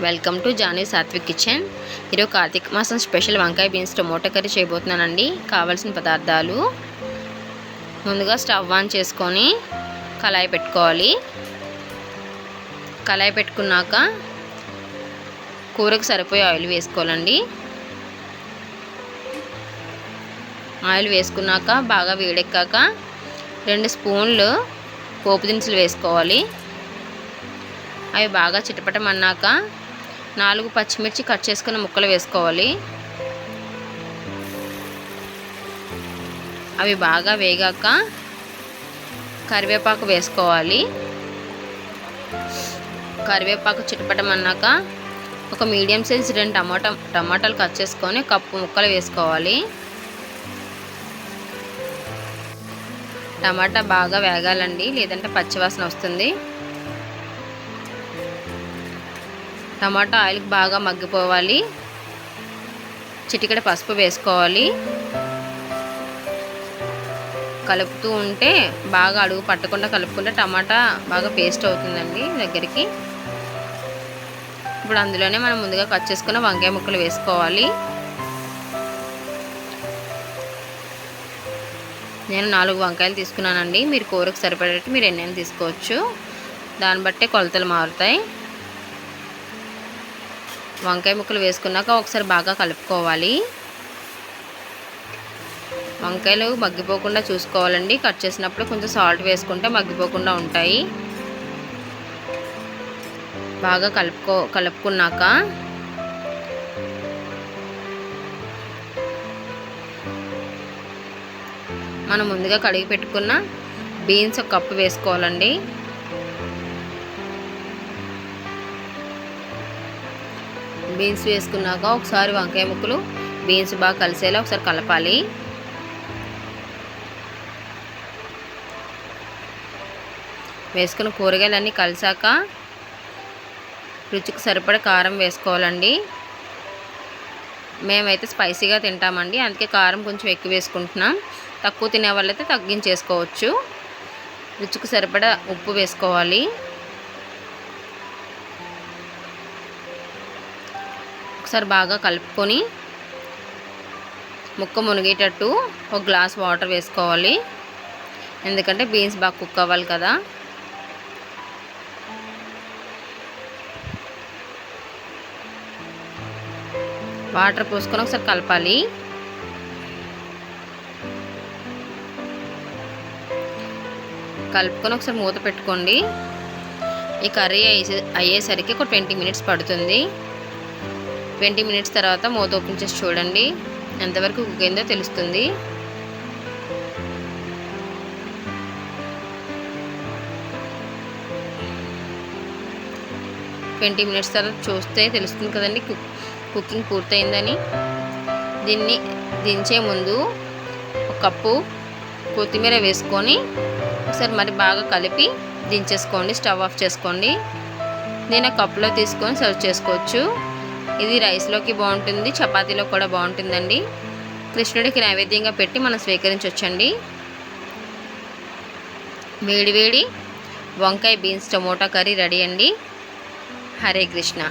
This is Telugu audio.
Welcome to Jani Satvik kitchen. ఈరోజు కార్తీక మాసం స్పెషల్ వంకాయ బీన్స్ టమోటా కర్రీ చేయబోతున్నానండి. కావాల్సిన పదార్థాలు: ముందుగా స్టవ్ ఆన్ చేసుకొని కళాయి పెట్టుకోవాలి. కళాయి పెట్టుకున్నాక కూరకు సరిపోయే ఆయిల్ వేసుకోవాలండి. ఆయిల్ వేసుకున్నాక బాగా వేడెక్కాక 2 స్పూన్లు పోపు దినుసులు వేసుకోవాలి. అవి బాగా చిటపటమన్నాక 4 పచ్చిమిర్చి కట్ చేసుకున్న ముక్కలు వేసుకోవాలి. అవి బాగా వేగాక కరివేపాకు వేసుకోవాలి. కరివేపాకు చిటపటమన్నాక ఒక మీడియం సైజ్ 2 టమాటాలు కట్ చేసుకొని కప్పు ముక్కలు వేసుకోవాలి. టమాటా బాగా వేగాలండి, లేదంటే పచ్చివాసన వస్తుంది. టమాటా ఆయిల్కి బాగా మగ్గిపోవాలి. చిటికెడ పసుపు వేసుకోవాలి. కలుపుతూ ఉంటే బాగా అడుగు పట్టకుండా కలుపుకుంటే టమాటా బాగా పేస్ట్ అవుతుందండి దగ్గరికి. ఇప్పుడు అందులోనే మనం ముందుగా కట్ చేసుకున్న వంకాయ ముక్కలు వేసుకోవాలి. నేను 4 వంకాయలు తీసుకున్నానండి. మీరు కూరకు సరిపడేట్టు మీరు ఎన్నైనా తీసుకోవచ్చు, దాన్ని బట్టే కొలతలు మారుతాయి. వంకాయ ముక్కలు వేసుకున్నాక ఒకసారి బాగా కలుపుకోవాలి. వంకాయలు మగ్గిపోకుండా చూసుకోవాలండి. కట్ చేసినప్పుడు కొంచెం సాల్ట్ వేసుకుంటే మగ్గిపోకుండా ఉంటాయి. బాగా కలుపుకున్నాక మనం ముందుగా కడిగి పెట్టుకున్న బీన్స్ 1 కప్పు వేసుకోవాలండి. బీన్స్ వేసుకున్నాక ఒకసారి వంకాయ ముక్కలు బీన్స్ బాగా కలిసేలా ఒకసారి కలపాలి. వేసుకున్న కూరగాయలన్నీ కలిసాక రుచికి సరిపడ కారం వేసుకోవాలండి. మేమైతే స్పైసీగా తింటామండి, అందుకే కారం కొంచెం ఎక్కువ వేసుకుంటున్నాం. తక్కువ తినే వాళ్ళైతే తగ్గించేసుకోవచ్చు. రుచికి సరిపడ ఉప్పు వేసుకోవాలి. ఒకసారి బాగా కలుపుకొని ముక్క మునిగేటట్టు 1 గ్లాస్ వాటర్ వేసుకోవాలి. ఎందుకంటే బీన్స్ బాగా కుక్ అవ్వాలి కదా. వాటర్ పోసుకొని ఒకసారి కలపాలి. కలుపుకొని ఒకసారి మూత పెట్టుకోండి. ఈ కర్రీ అయ్యేసరికి ఒక 20 మినిట్స్ పడుతుంది. 20 మినిట్స్ తర్వాత మూత ఓపెన్ చేసి చూడండి, ఎంతవరకు కుక్ అయిందో తెలుస్తుంది. ట్వంటీ మినిట్స్ తర్వాత చూస్తే తెలుస్తుంది కదండి కుకింగ్ పూర్తయిందని. దీన్ని దించే ముందు 1 కప్పు కొత్తిమీర వేసుకొని ఒకసారి మరి బాగా కలిపి దించేసుకోండి. స్టవ్ ఆఫ్ చేసుకోండి. దీన్ని కప్పులో తీసుకొని సర్వ్ చేసుకోవచ్చు. ఇది రైస్లోకి బాగుంటుంది, చపాతీలో కూడా బాగుంటుందండి. కృష్ణుడికి నైవేద్యంగా పెట్టి మనం స్వీకరించవచ్చండి. వేడి వేడి వంకాయ బీన్స్ టమోటా కర్రీ రెడీ అండి. హరే కృష్ణ.